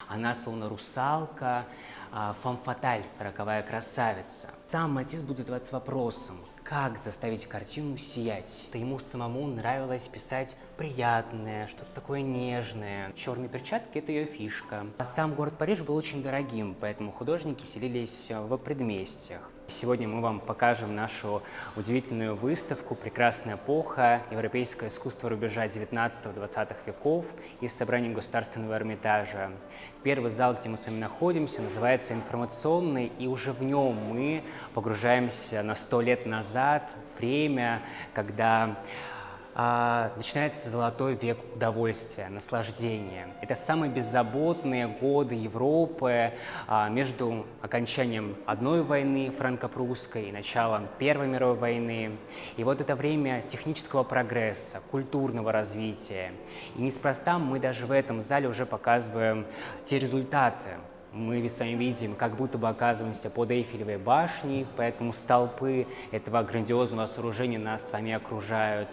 Она словно русалка, фemme-фаталь, роковая красавица. Сам Матисс будет задаваться вопросом, как заставить картину сиять. Да ему самому нравилось писать приятное, что-то такое нежное. Черные перчатки – это ее фишка. А сам город Париж был очень дорогим, поэтому художники селились в предместьях. Сегодня мы вам покажем нашу удивительную выставку «Прекрасная эпоха. Европейское искусство рубежа 19-20 веков» из собрания Государственного Эрмитажа. Первый зал, где мы с вами находимся, называется «Информационный», и уже в нем мы погружаемся на 100 лет назад, время, когда начинается золотой век удовольствия, наслаждения. Это самые беззаботные годы Европы между окончанием одной войны франко-прусской и началом Первой мировой войны. И вот это время технического прогресса, культурного развития. И неспроста мы даже в этом зале уже показываем те результаты. Мы с вами видим, как будто бы оказываемся под Эйфелевой башней, поэтому столпы этого грандиозного сооружения нас с вами окружают.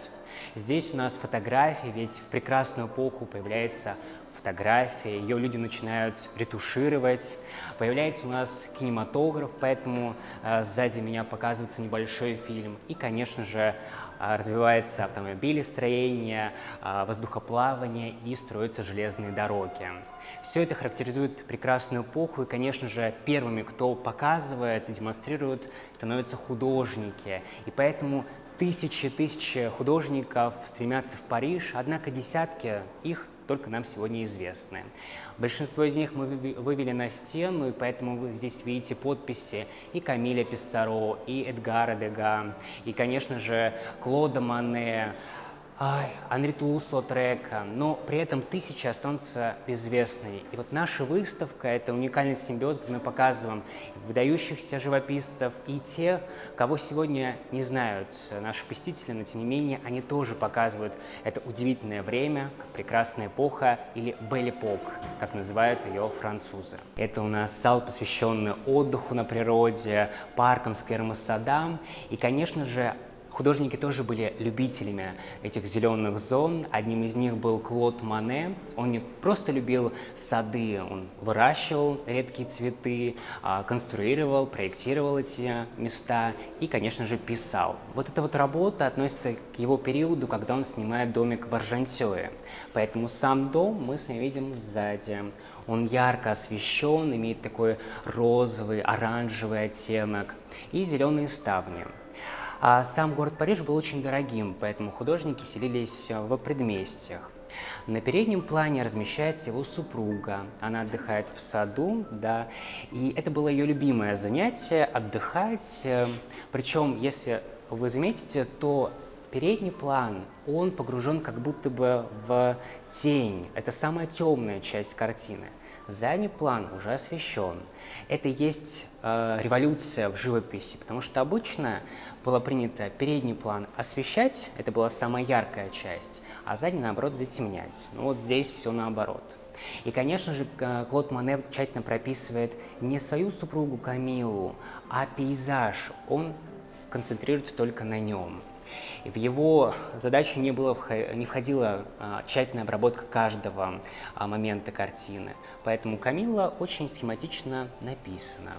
Здесь у нас фотографии, ведь в прекрасную эпоху появляется фотография, ее люди начинают ретушировать. Появляется у нас кинематограф, поэтому сзади меня показывается небольшой фильм. И, конечно же, развивается автомобилестроение, воздухоплавание и строятся железные дороги. Все это характеризует прекрасную эпоху, и, конечно же, первыми, кто показывает и демонстрирует, становятся художники. И поэтому тысячи художников стремятся в Париж, однако десятки их только нам сегодня известны. Большинство из них мы вывели на стену, и поэтому вы здесь видите подписи и Камиля Писсаро, и Эдгара Дега, и, конечно же, Клода Мане, Анри Тулус-Лотрека, но при этом тысячи останутся безвестными. И вот наша выставка – это уникальный симбиоз, где мы показываем выдающихся живописцев и те, кого сегодня не знают наши посетители, но тем не менее они тоже показывают это удивительное время, прекрасная эпоха или Belle Époque, как называют ее французы. Это у нас зал, посвященный отдыху на природе, паркам, скверам и садам. И, конечно же, художники тоже были любителями этих зеленых зон. Одним из них был Клод Мане. Он не просто любил сады, он выращивал редкие цветы, конструировал, проектировал эти места и, конечно же, писал. Вот эта вот работа относится к его периоду, когда он снимает домик в Аржантёе. Поэтому сам дом мы с вами видим сзади. Он ярко освещен, имеет такой розовый, оранжевый оттенок и зеленые ставни. А сам город Париж был очень дорогим, поэтому художники селились в предместьях. На переднем плане размещается его супруга. Она отдыхает в саду, да, и это было ее любимое занятие – отдыхать. Причем, если вы заметите, то передний план, он погружен как будто бы в тень. Это самая темная часть картины. Задний план уже освещен. Это и есть революция в живописи, потому что обычно было принято передний план освещать, это была самая яркая часть, а задний, наоборот, затемнять. Но вот здесь все наоборот. И, конечно же, Клод Мане тщательно прописывает не свою супругу Камилу, а пейзаж. Он концентрируется только на нем. И в его задачу не входила тщательная обработка каждого момента картины. Поэтому Камилла очень схематично написана.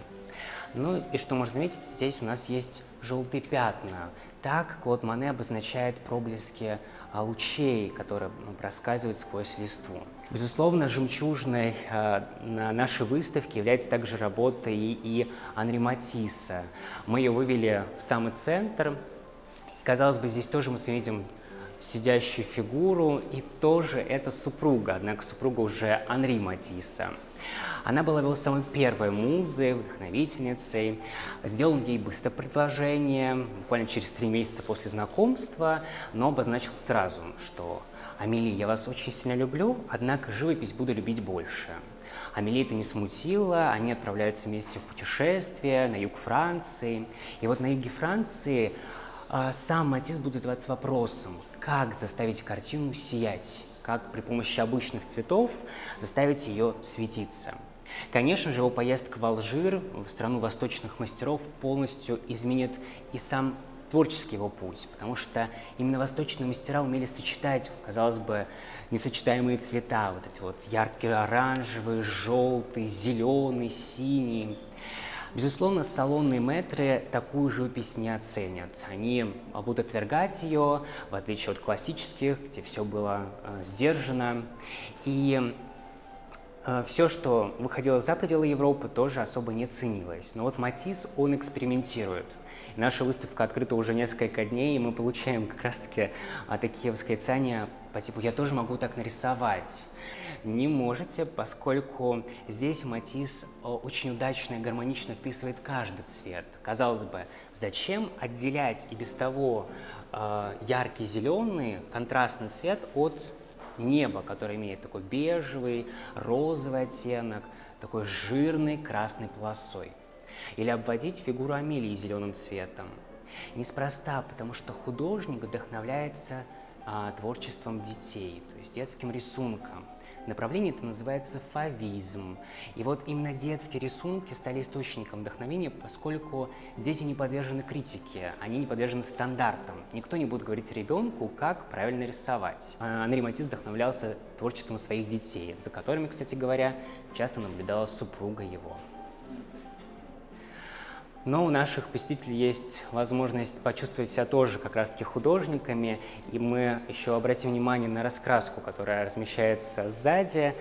Ну и что можно заметить, здесь у нас есть желтые пятна. Так Клод Мане обозначает проблески лучей, которые проскальзывают сквозь листву. Безусловно, жемчужной на нашей выставке является также работа и Анри Матисса. Мы ее вывели в самый центр. Казалось бы, здесь тоже мы с вами видим сидящую фигуру, и тоже это супруга, однако супруга уже Анри Матисса. Она была его самой первой музой, вдохновительницей. Сделал ей быстро предложение, буквально через 3 месяца после знакомства, но обозначил сразу, что «Амели, я вас очень сильно люблю, однако живопись буду любить больше». Амели это не смутило, они отправляются вместе в путешествие на юг Франции. И вот на юге Франции сам Матисс будет задаваться вопросом, как заставить картину сиять, как при помощи обычных цветов заставить ее светиться. Конечно же, его поездка в Алжир, в страну восточных мастеров, полностью изменит и сам творческий его путь, потому что именно восточные мастера умели сочетать, казалось бы, несочетаемые цвета, вот эти вот яркие оранжевый, желтый, зеленый, синий. Безусловно, салонные мэтры такую живопись не оценят. Они будут отвергать ее, в отличие от классических, где все было сдержано. И все, что выходило за пределы Европы, тоже особо не ценилось. Но вот Матисс, он экспериментирует. И наша выставка открыта уже несколько дней, и мы получаем как раз-таки такие восклицания по типу «я тоже могу так нарисовать». Не можете, поскольку здесь Матисс очень удачно и гармонично вписывает каждый цвет. Казалось бы, зачем отделять и без того яркий зеленый контрастный цвет от неба, которое имеет такой бежевый, розовый оттенок, такой жирной красной полосой. Или обводить фигуру Амелии зеленым цветом. Неспроста, потому что художник вдохновляется творчеством детей, то есть детским рисунком. Направление это называется фавизм. И вот именно детские рисунки стали источником вдохновения, поскольку дети не подвержены критике, они не подвержены стандартам. Никто не будет говорить ребенку, как правильно рисовать. Анри Матисс вдохновлялся творчеством своих детей, за которыми, кстати говоря, часто наблюдала супруга его. Но у наших посетителей есть возможность почувствовать себя тоже как раз-таки художниками, и мы еще обратим внимание на раскраску, которая размещается сзади,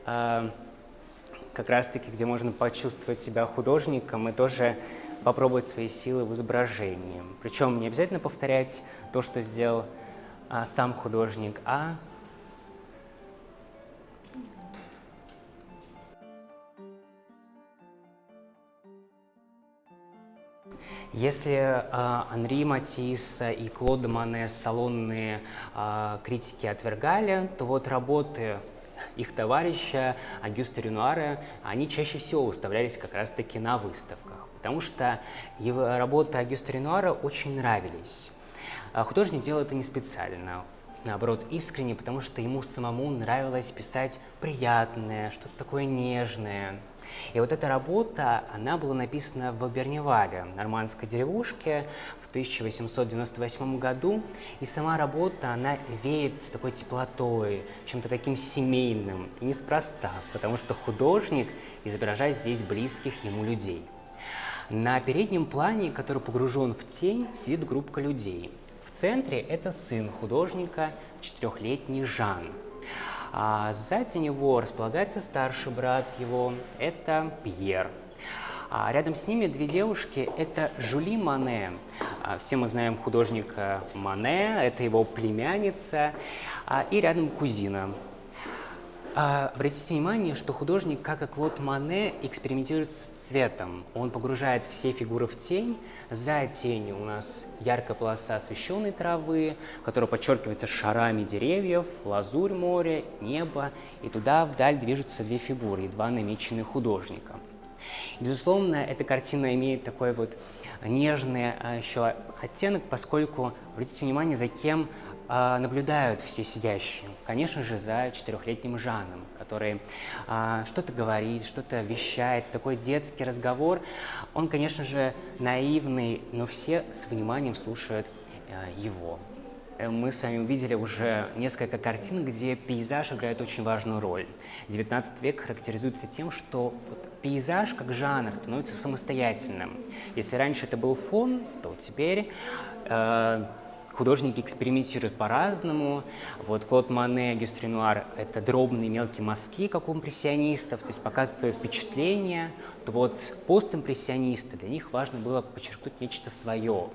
как раз-таки, где можно почувствовать себя художником и тоже попробовать свои силы в изображении. Причем не обязательно повторять то, что сделал сам художник, а если Анри Матисс и Клод де Моне салонные критики отвергали, то вот работы их товарища Агюста Ренуара, они чаще всего выставлялись как раз-таки на выставках, потому что его работы Агюста Ренуара очень нравились. Художник делал это не специально, наоборот, искренне, потому что ему самому нравилось писать приятное, что-то такое нежное. И вот эта работа, она была написана в Берневале, нормандской деревушке, в 1898 году. И сама работа, она веет такой теплотой, чем-то таким семейным. И неспроста, потому что художник изображает здесь близких ему людей. На переднем плане, который погружен в тень, сидит группа людей. В центре это сын художника, 4-летний Жан. А сзади него располагается старший брат его, это Пьер. А рядом с ними две девушки, это Жюли Моне. Все мы знаем художника Моне, это его племянница, и рядом кузина. Обратите внимание, что художник, как и Клод Моне, экспериментирует с цветом. Он погружает все фигуры в тень. За тенью у нас яркая полоса освещенной травы, которая подчеркивается шарами деревьев, лазурь моря, небо. И туда вдаль движутся две фигуры, едва намеченные художником. Безусловно, эта картина имеет такой вот нежный еще оттенок, поскольку, обратите внимание, за кем наблюдают все сидящие. Конечно же, за 4-летним Жаном, который что-то говорит, что-то вещает, такой детский разговор. Он, конечно же, наивный, но все с вниманием слушают его. Мы с вами увидели уже несколько картин, где пейзаж играет очень важную роль. 19 век характеризуется тем, что пейзаж как жанр становится самостоятельным. Если раньше это был фон, то теперь художники экспериментируют по-разному. Вот Клод Моне, Агюст Ренуар – это дробные мелкие мазки, как у импрессионистов, то есть показывают свои впечатления. То вот постимпрессионисты, для них важно было подчеркнуть нечто свое.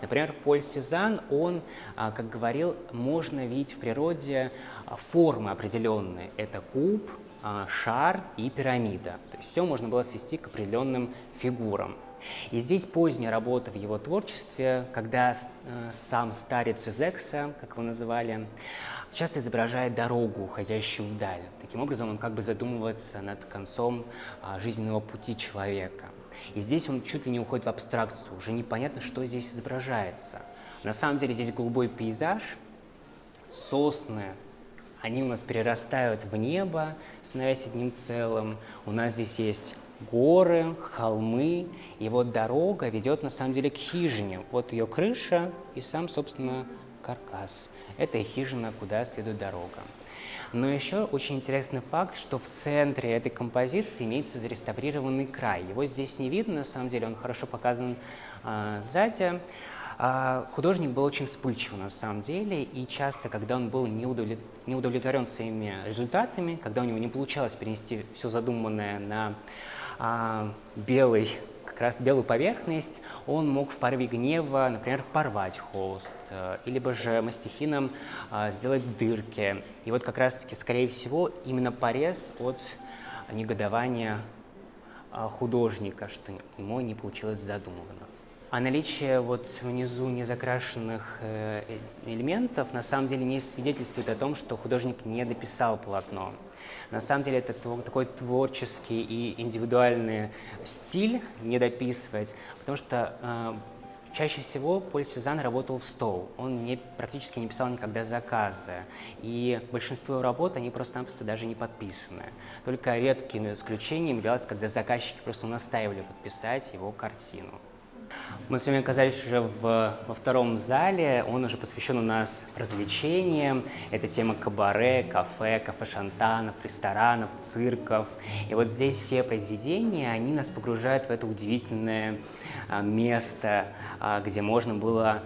Например, Поль Сезанн, он, как говорил, можно видеть в природе формы определенные. Это куб, шар и пирамида. То есть все можно было свести к определенным фигурам. И здесь поздняя работа в его творчестве, когда сам старец из Экса, как его называли, часто изображает дорогу, уходящую вдаль. Таким образом, он как бы задумывается над концом жизненного пути человека. И здесь он чуть ли не уходит в абстракцию, уже непонятно, что здесь изображается. На самом деле здесь голубой пейзаж, сосны, они у нас перерастают в небо, становясь одним целым. У нас здесь есть горы, холмы, и вот дорога ведет на самом деле к хижине. Вот ее крыша и сам, собственно, каркас. Это и хижина, куда следует дорога. Но еще очень интересный факт, что в центре этой композиции имеется зареставрированный край. Его здесь не видно, на самом деле он хорошо показан сзади. Художник был очень вспыльчив на самом деле, и часто, когда он был не удовлетворен своими результатами, когда у него не получалось перенести все задуманное на как раз белую поверхность, он мог в порыве гнева, например, порвать холст, или же мастихином сделать дырки. И вот как раз-таки, скорее всего, именно порез от негодования художника, что ему не получилось задуманного. А наличие вот внизу незакрашенных элементов на самом деле не свидетельствует о том, что художник не дописал полотно. На самом деле это такой творческий и индивидуальный стиль не дописывать, потому что чаще всего Поль Сезанн работал в стол, он практически не писал никогда заказы, и большинство его работ, они просто-напросто даже не подписаны. Только редким исключением являлось, когда заказчики просто настаивали подписать его картину. Мы с вами оказались уже во втором зале, он уже посвящен у нас развлечениям. Это тема кабаре, кафе-шантанов, ресторанов, цирков. И вот здесь все произведения, они нас погружают в это удивительное место, где можно было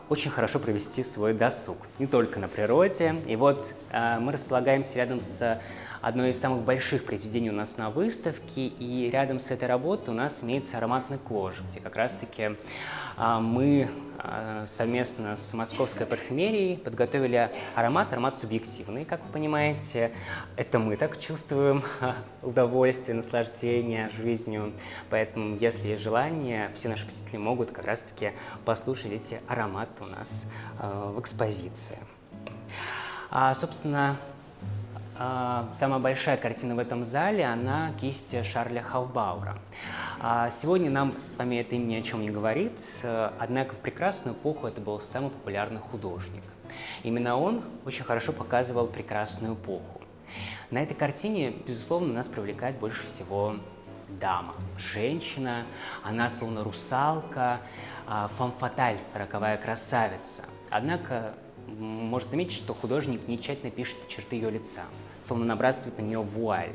очень хорошо провести свой досуг. Не только на природе. И вот мы располагаемся рядом с одно из самых больших произведений у нас на выставке, и рядом с этой работой у нас имеется ароматный клож, где как раз-таки мы совместно с московской парфюмерией подготовили аромат субъективный, как вы понимаете. Это мы так чувствуем удовольствие, наслаждение жизнью. Поэтому, если есть желание, все наши посетители могут как раз-таки послушать эти ароматы у нас в экспозиции. Собственно, самая большая картина в этом зале, она кисть Шарля Хофбауэра. Сегодня нам с вами это имя ни о чем не говорит, однако в прекрасную эпоху это был самый популярный художник. Именно он очень хорошо показывал прекрасную эпоху. На этой картине, безусловно, нас привлекает больше всего дама, женщина, она словно русалка, фemme-фаталь, роковая красавица. Однако, можно заметить, что художник не тщательно пишет черты ее лица, словно набрасывает на нее вуаль,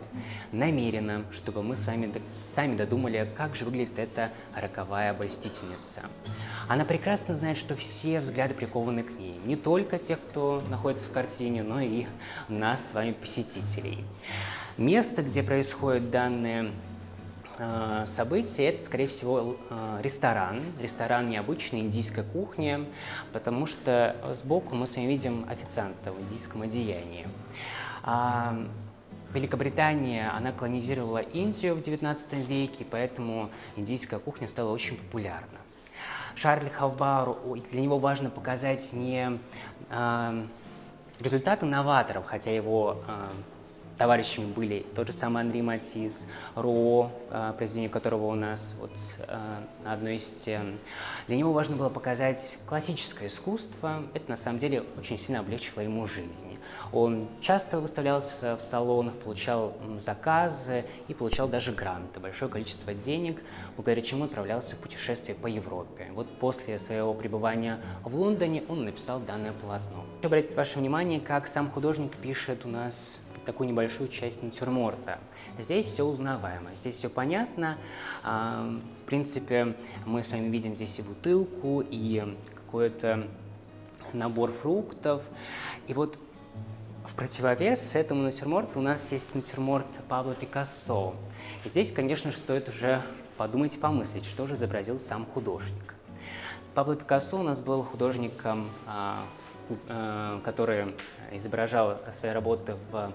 намеренно, чтобы мы с вами сами додумали, как же выглядит эта роковая обольстительница. Она прекрасно знает, что все взгляды прикованы к ней, не только тех, кто находится в картине, но и нас с вами, посетителей. Место, где происходит данное событие, это, скорее всего, ресторан необычной индийской кухни, потому что сбоку мы с вами видим официанта в индийском одеянии. Великобритания, она колонизировала Индию в XIX веке, поэтому индийская кухня стала очень популярна. Шарль Хофбауэр, для него важно показать не результаты новаторов, хотя его товарищами были тот же самый Анри Матисс, Ро, произведение которого у нас вот на одной из стен. Для него важно было показать классическое искусство. Это на самом деле очень сильно облегчило ему жизнь. Он часто выставлялся в салонах, получал заказы и получал даже гранты, большое количество денег, благодаря чему отправлялся в путешествие по Европе. Вот после своего пребывания в Лондоне он написал данное полотно. Хочу обратить ваше внимание, как сам художник пишет у нас такую небольшую часть натюрморта. Здесь все узнаваемо, здесь все понятно. В принципе, мы с вами видим здесь и бутылку, и какой-то набор фруктов. И вот в противовес этому натюрморту у нас есть натюрморт Пабло Пикассо. И здесь, конечно же, стоит уже подумать и помыслить, что же изобразил сам художник. Пабло Пикассо у нас был художником, который изображал свои работы в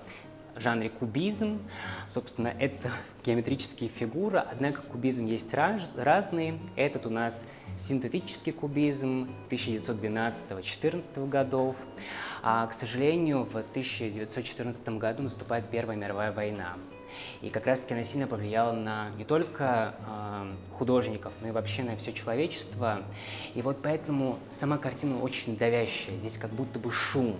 жанре кубизм. Собственно, это геометрические фигуры, однако кубизм есть разный. Этот у нас синтетический кубизм 1912-14 годов. К сожалению, в 1914 году наступает Первая мировая война. И как раз-таки она сильно повлияла на не только художников, но и вообще на все человечество. И вот поэтому сама картина очень давящая. Здесь как будто бы шум.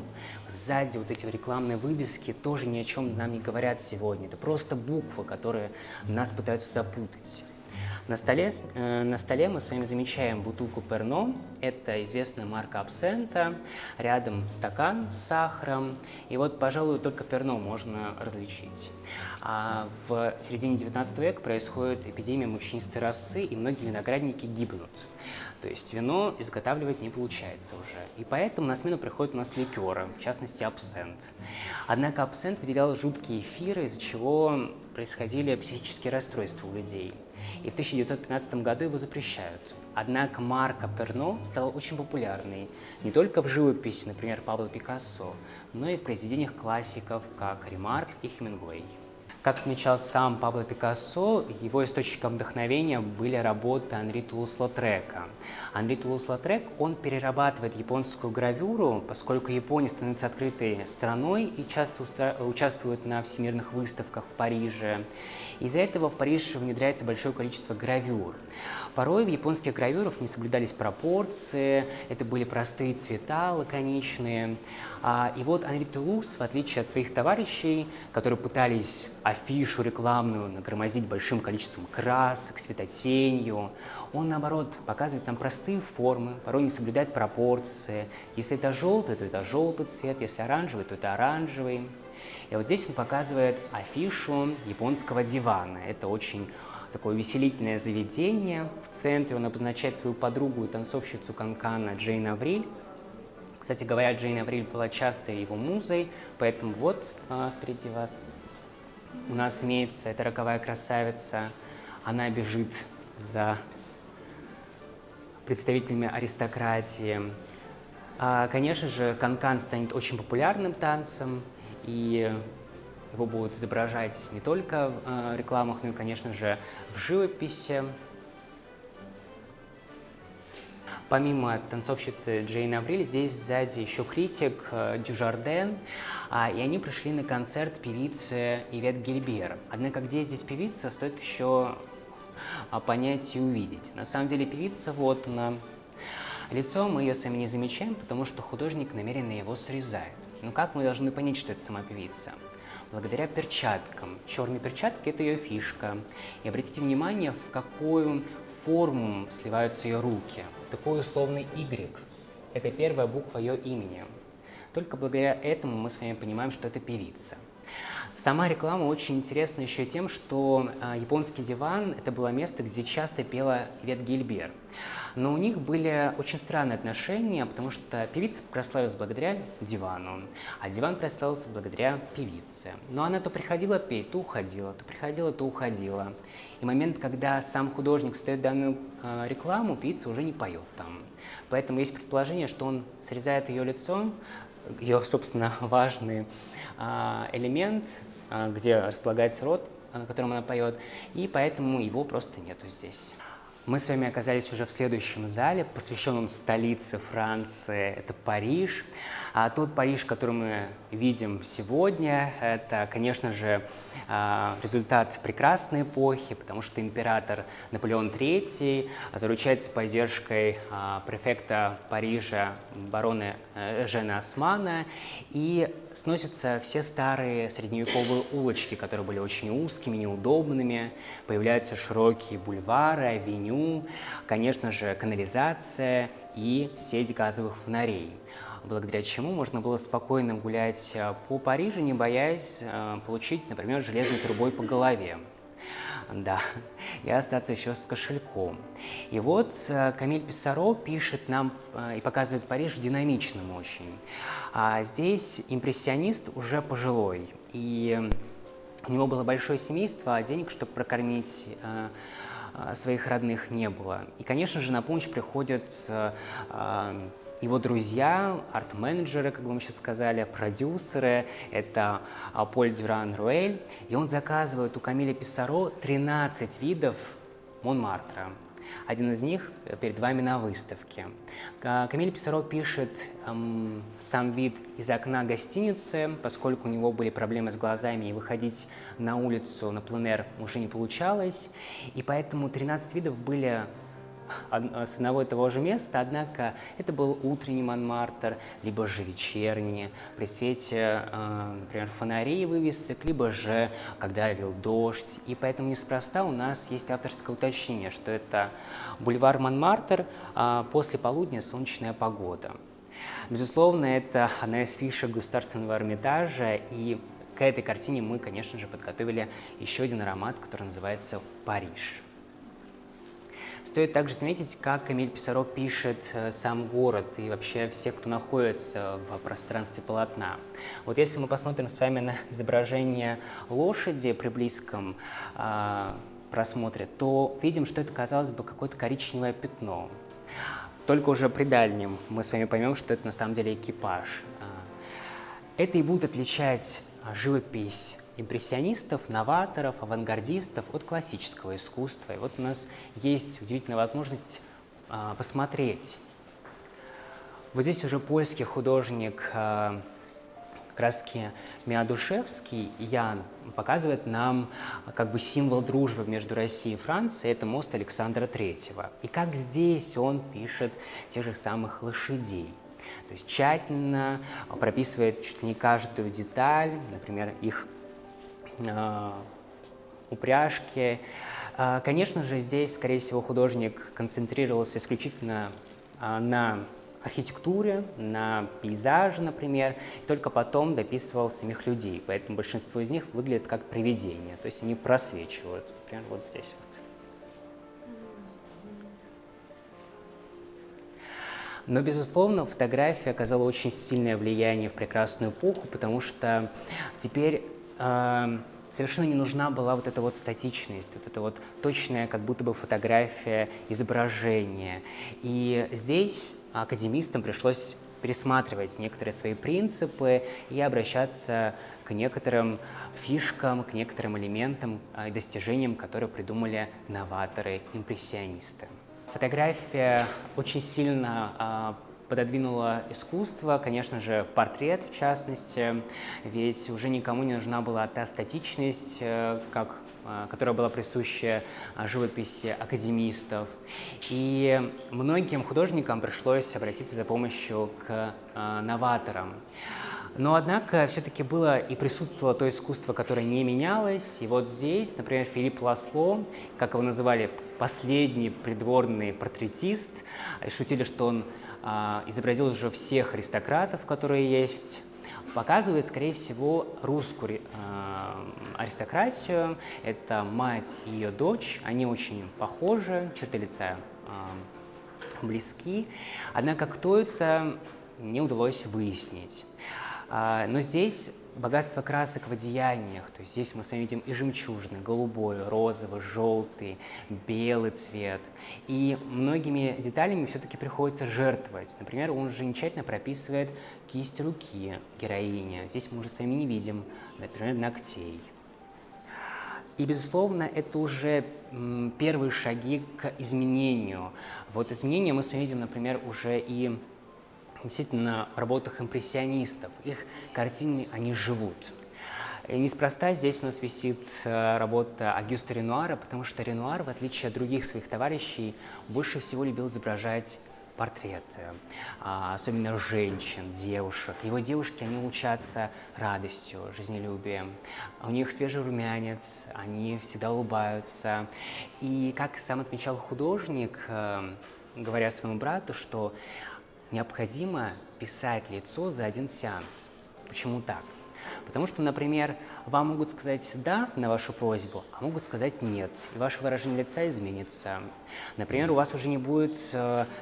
Сзади вот эти рекламные вывески тоже ни о чем нам не говорят сегодня. Это просто буквы, которые нас пытаются запутать. На столе мы с вами замечаем бутылку Перно, это известная марка абсента, рядом стакан с сахаром, и вот, пожалуй, только Перно можно различить. А в середине 19 века происходит эпидемия мучнистой росы, и многие виноградники гибнут. То есть вино изготавливать не получается уже. И поэтому на смену приходят у нас ликеры, в частности абсент. Однако абсент выделял жуткие эфиры, из-за чего происходили психические расстройства у людей. И в 1915 году его запрещают. Однако марка Перно стала очень популярной не только в живописи, например, Пабло Пикассо, но и в произведениях классиков, как Ремарк и Хемингуэй. Как отмечал сам Пабло Пикассо, его источником вдохновения были работы Анри Тулус-Лотрека. Анри Тулус-Лотрек, он перерабатывает японскую гравюру, поскольку Япония становится открытой страной и часто участвует на всемирных выставках в Париже. Из-за этого в Париж внедряется большое количество гравюр. Порой в японских гравюрах не соблюдались пропорции, это были простые цвета, лаконичные. И вот Анри Тулус, в отличие от своих товарищей, которые пытались афишу рекламную нагромоздить большим количеством красок, светотенью, он, наоборот, показывает нам простые формы, порой не соблюдает пропорции. Если это желтый, то это желтый цвет, если оранжевый, то это оранжевый. И вот здесь он показывает афишу японского дивана. Это очень такое веселительное заведение. В центре он обозначает свою подругу и танцовщицу канкана Джейн Авриль. Кстати говоря, Джейн Авриль была часто его музой, поэтому вот впереди вас у нас имеется эта роковая красавица. Она бежит за представителями аристократии. Конечно же, канкан станет очень популярным танцем, и его будут изображать не только в рекламах, но и, конечно же, в живописи. Помимо танцовщицы Джейн Авриль, здесь сзади еще критик Дюжарден, и они пришли на концерт певицы Ивет Гильбер. Однако где здесь певица, стоит еще понять и увидеть. На самом деле певица вот она. Лицо мы ее с вами не замечаем, потому что художник намеренно его срезает. Но как мы должны понять, что это сама певица? Благодаря перчаткам. Черные перчатки – это ее фишка. И обратите внимание, в какую форму сливаются ее руки. Такой условный Y. Это первая буква ее имени. Только благодаря этому мы с вами понимаем, что это певица. Сама реклама очень интересна еще тем, что японский диван – это было место, где часто пела Ивет Гильбер. Но у них были очень странные отношения, потому что певица прославилась благодаря дивану, а диван прославился благодаря певице. Но она то приходила петь, то уходила, то приходила, то уходила. И момент, когда сам художник создает данную рекламу, певица уже не поет там. Поэтому есть предположение, что он срезает ее лицо, ее, собственно, важный элемент, где располагается рот, на котором она поет, и поэтому его просто нету здесь. Мы с вами оказались уже в следующем зале, посвященном столице Франции, это Париж. А тот Париж, который мы видим сегодня, это, конечно же, результат прекрасной эпохи, потому что император Наполеон III заручается поддержкой префекта Парижа барона Жена Османа, и сносятся все старые средневековые улочки, которые были очень узкими, неудобными, появляются широкие бульвары, авеню, конечно же, канализация и сеть газовых фонарей, благодаря чему можно было спокойно гулять по Парижу, не боясь получить, например, железной трубой по голове. Да, и остаться еще с кошельком. И вот Камиль Писсаро пишет нам и показывает Париж динамичным очень. А здесь импрессионист уже пожилой, и у него было большое семейство, а денег, чтобы прокормить своих родных, не было. И, конечно же, на помощь приходят его друзья, арт-менеджеры, как бы мы сейчас сказали, продюсеры, это Поль Дюран-Руэль, и он заказывает у Камиля Писсаро 13 видов Монмартра. Один из них перед вами на выставке. Камиль Писаро пишет сам вид из окна гостиницы, поскольку у него были проблемы с глазами, и выходить на улицу, на пленэр уже не получалось. И поэтому 13 видов были с одного и того же места, однако это был утренний Монмартр, либо же вечерний, при свете, например, фонарей и вывесок, либо же когда лил дождь. И поэтому неспроста у нас есть авторское уточнение, что это бульвар Монмартр, после полудня солнечная погода. Безусловно, это одна из фишек Государственного Эрмитажа, и к этой картине мы, конечно же, подготовили еще один аромат, который называется «Париж». Стоит также заметить, как Камиль Писаро пишет сам город и вообще всех, кто находится в пространстве полотна. Вот если мы посмотрим с вами на изображение лошади при близком просмотре, то видим, что это, казалось бы, какое-то коричневое пятно. Только уже при дальнем мы с вами поймем, что это на самом деле экипаж. Это и будет отличать живопись импрессионистов, новаторов, авангардистов от классического искусства. И вот у нас есть удивительная возможность посмотреть. Вот здесь уже польский художник краски Миадушевский, Ян, показывает нам как бы символ дружбы между Россией и Францией, это мост Александра III. И как здесь он пишет тех же самых лошадей. То есть тщательно прописывает чуть ли не каждую деталь, например, их упряжки. Конечно же, здесь, скорее всего, художник концентрировался исключительно на архитектуре, на пейзаже, например, и только потом дописывал самих людей. Поэтому большинство из них выглядит как привидения, то есть они просвечивают, например, вот здесь вот. Но, безусловно, фотография оказала очень сильное влияние в прекрасную эпоху, потому что теперь совершенно не нужна была вот эта вот статичность, вот эта вот точная как будто бы фотография изображения. И здесь академистам пришлось пересматривать некоторые свои принципы и обращаться к некоторым фишкам, к некоторым элементам и достижениям, которые придумали новаторы, импрессионисты. Фотография очень сильно пододвинула искусство, конечно же, портрет в частности, ведь уже никому не нужна была та статичность, которая была присуща живописи академистов. И многим художникам пришлось обратиться за помощью к новаторам. Но, однако, все-таки было и присутствовало то искусство, которое не менялось. И вот здесь, например, Филипп Ласло, как его называли, последний придворный портретист, и шутили, что он изобразил уже всех аристократов, которые есть, показывает, скорее всего, русскую аристократию. Это мать и ее дочь, они очень похожи, черты лица близки. Однако кто это, не удалось выяснить. Но здесь богатство красок в одеяниях, то есть здесь мы с вами видим и жемчужный, голубой, розовый, желтый, белый цвет. И многими деталями все-таки приходится жертвовать. Например, он же тщательно прописывает кисть руки героини. Здесь мы уже с вами не видим, например, ногтей. И, безусловно, это уже первые шаги к изменению. Вот изменения мы с вами видим, например, уже и действительно в работах импрессионистов. Их картины, они живут. И неспроста здесь у нас висит работа Огюста Ренуара, потому что Ренуар, в отличие от других своих товарищей, больше всего любил изображать портреты, особенно женщин, девушек. Его девушки, они лучатся радостью, жизнелюбием. У них свежий румянец, они всегда улыбаются. И как сам отмечал художник, говоря своему брату, что необходимо писать лицо за один сеанс. Почему так? Потому что, например, вам могут сказать «да» на вашу просьбу, а могут сказать «нет», и ваше выражение лица изменится. Например, у вас уже не будет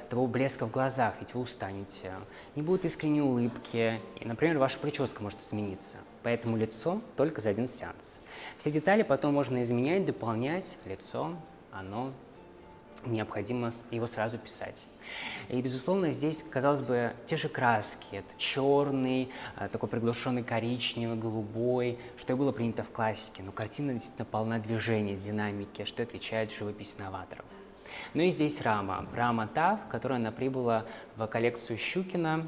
того блеска в глазах, ведь вы устанете, не будет искренней улыбки, и, например, ваша прическа может измениться. Поэтому лицо только за один сеанс. Все детали потом можно изменять, дополнять. Лицо, оно необходимо его сразу писать. И, безусловно, здесь, казалось бы, те же краски. Это черный, такой приглушенный коричневый, голубой, что и было принято в классике. Но картина действительно полна движения, динамики, что отличает живопись новаторов. Ну и здесь рама Тав, которая она прибыла в коллекцию Щукина.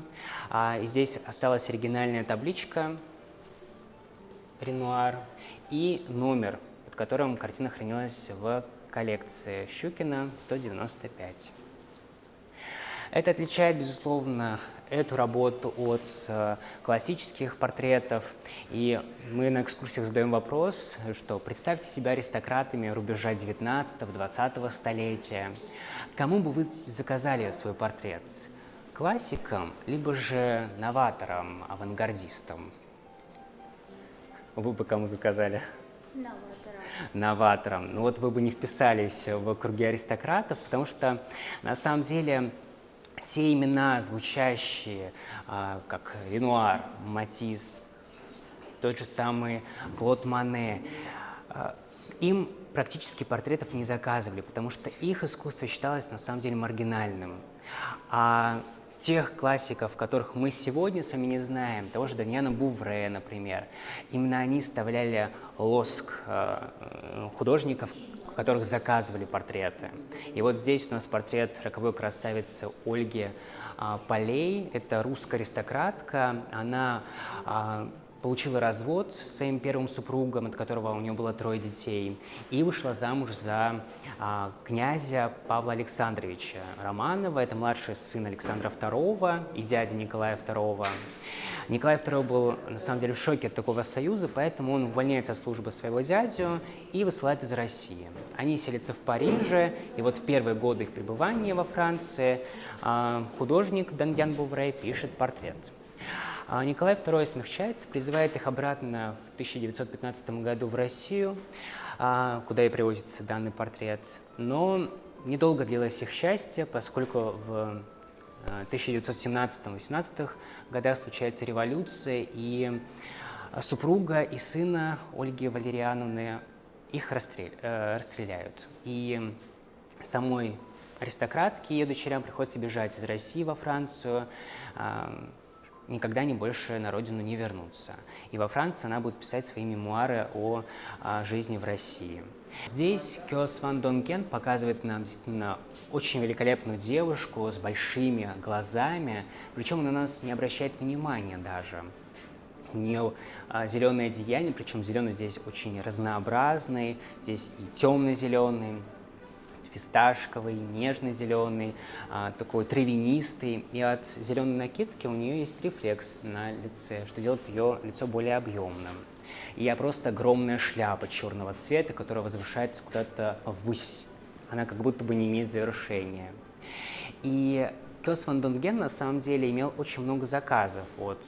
И здесь осталась оригинальная табличка Ренуар и номер, под которым картина хранилась в коллекции Щукина 195. Это отличает, безусловно, эту работу от классических портретов. И мы на экскурсиях задаем вопрос, что представьте себя аристократами рубежа 19-20 столетия. Кому бы вы заказали свой портрет? Классикам, либо же новаторам, авангардистам? Вы бы кому заказали? Новаторам. Ну вот вы бы не вписались в круги аристократов, потому что на самом деле те имена, звучащие, как Ренуар, Матисс, тот же самый Клод Мане, им практически портретов не заказывали, потому что их искусство считалось на самом деле маргинальным. А тех классиков, которых мы сегодня с вами не знаем, того же Дамьяна Бувре, например, именно они вставляли лоск художников, у которых заказывали портреты. И вот здесь у нас портрет роковой красавицы Ольги Полей. Это русская аристократка. Она получила развод со своим первым супругом, от которого у нее было 3 детей, и вышла замуж за князя Павла Александровича Романова. Это младший сын Александра II и дядя Николая II. Николай II был, на самом деле, в шоке от такого союза, поэтому он увольняется от службы своего дядю и высылает из России. Они селятся в Париже, и вот в первые годы их пребывания во Франции художник Дамьян Бувре пишет портрет. Николай II смягчается, призывает их обратно в 1915 году в Россию, куда и привозится данный портрет. Но недолго длилось их счастье, поскольку в 1917-18 годах случается революция, и супруга и сына Ольги Валериановны их расстреляют. И самой аристократке и ее дочерям приходится бежать из России во Францию, никогда они больше на родину не вернутся. И во Франции она будет писать свои мемуары о жизни в России. Здесь Кёс ван Донген показывает нам действительно очень великолепную девушку с большими глазами, причем она на нас не обращает внимания даже. У нее зеленое одеяние, причем зеленый здесь очень разнообразный, здесь и темно-зеленый, фисташковый, нежно-зеленый, такой травянистый. И от зеленой накидки у нее есть рефлекс на лице, что делает ее лицо более объемным. И просто огромная шляпа черного цвета, которая возвышается куда-то ввысь. Она как будто бы не имеет завершения. И Кёс ван Донген на самом деле имел очень много заказов от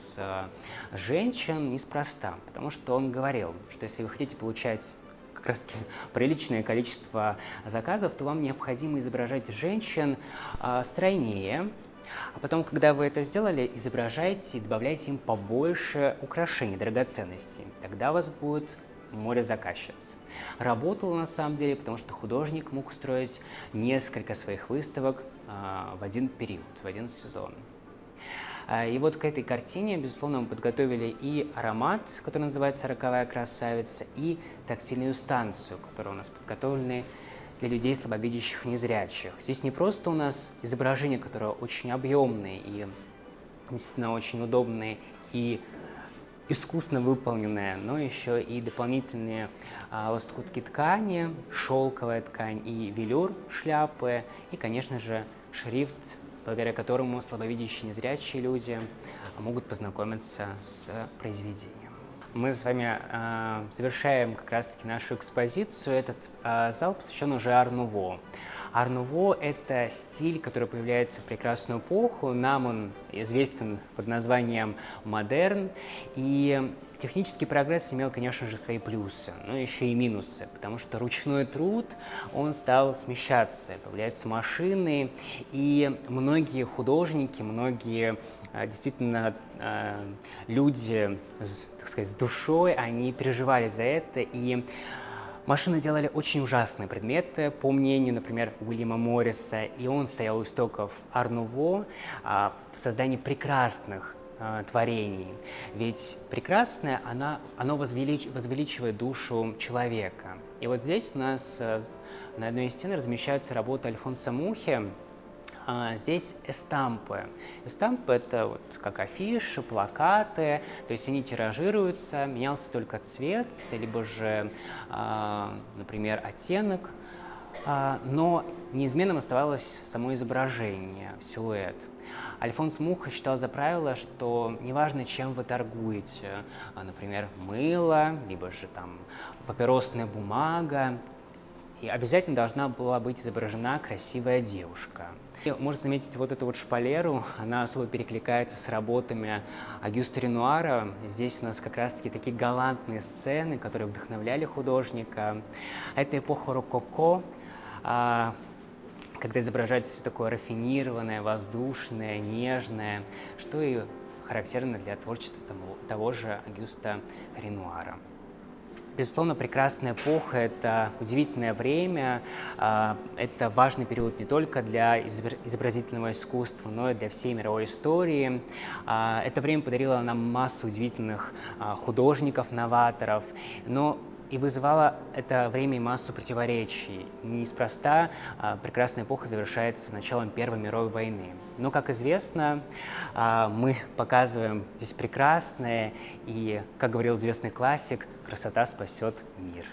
женщин неспроста, потому что он говорил, что если вы хотите получать как раз приличное количество заказов, то вам необходимо изображать женщин стройнее, а потом, когда вы это сделали, изображайте и добавляйте им побольше украшений, драгоценностей. Тогда у вас будет море заказчиц. Работало на самом деле, потому что художник мог устроить несколько своих выставок в один период, в один сезон. И вот к этой картине, безусловно, мы подготовили и аромат, который называется «Роковая красавица», и тактильную станцию, которая у нас подготовлены для людей слабовидящих и незрячих. Здесь не просто у нас изображения, которые очень объемные и действительно очень удобные и искусно выполненные, но еще и дополнительные лоскутки ткани, шелковая ткань и велюр шляпы, и, конечно же, шрифт, благодаря которому слабовидящие и незрячие люди могут познакомиться с произведением. Мы с вами завершаем как раз-таки нашу экспозицию. Этот зал посвящен уже Ар-Нуво. Ар-Нуво – это стиль, который появляется в прекрасную эпоху. Нам он известен под названием модерн. И технический прогресс имел, конечно же, свои плюсы, но еще и минусы, потому что ручной труд, он стал смещаться, появляются машины, и многие художники, многие действительно люди, так сказать, с душой, они переживали за это, и машины делали очень ужасные предметы, по мнению, например, Уильяма Морриса, и он стоял у истоков Ар-Нуво в создании прекрасных творений. Ведь прекрасное, оно возвеличивает душу человека. И вот здесь у нас на одной из стен размещаются работы Альфонса Мухи. Здесь эстампы. Эстампы — это вот как афиши, плакаты, то есть они тиражируются, менялся только цвет, либо же, например, оттенок, но неизменным оставалось само изображение, силуэт. Альфонс Муха считал за правило, что неважно, чем вы торгуете, например, мыло, либо же там папиросная бумага, и обязательно должна была быть изображена красивая девушка. И можно заметить вот эту вот шпалеру, она особо перекликается с работами Огюста Ренуара. Здесь у нас как раз-таки такие галантные сцены, которые вдохновляли художника. Это эпоха рококо, когда изображается все такое рафинированное, воздушное, нежное, что и характерно для творчества того же Огюста Ренуара. Безусловно, прекрасная эпоха — это удивительное время, это важный период не только для изобразительного искусства, но и для всей мировой истории. Это время подарило нам массу удивительных художников, новаторов, но и вызывало это время и массу противоречий. Неспроста прекрасная эпоха завершается началом Первой мировой войны. Но, как известно, мы показываем здесь прекрасное, и, как говорил известный классик, красота спасет мир.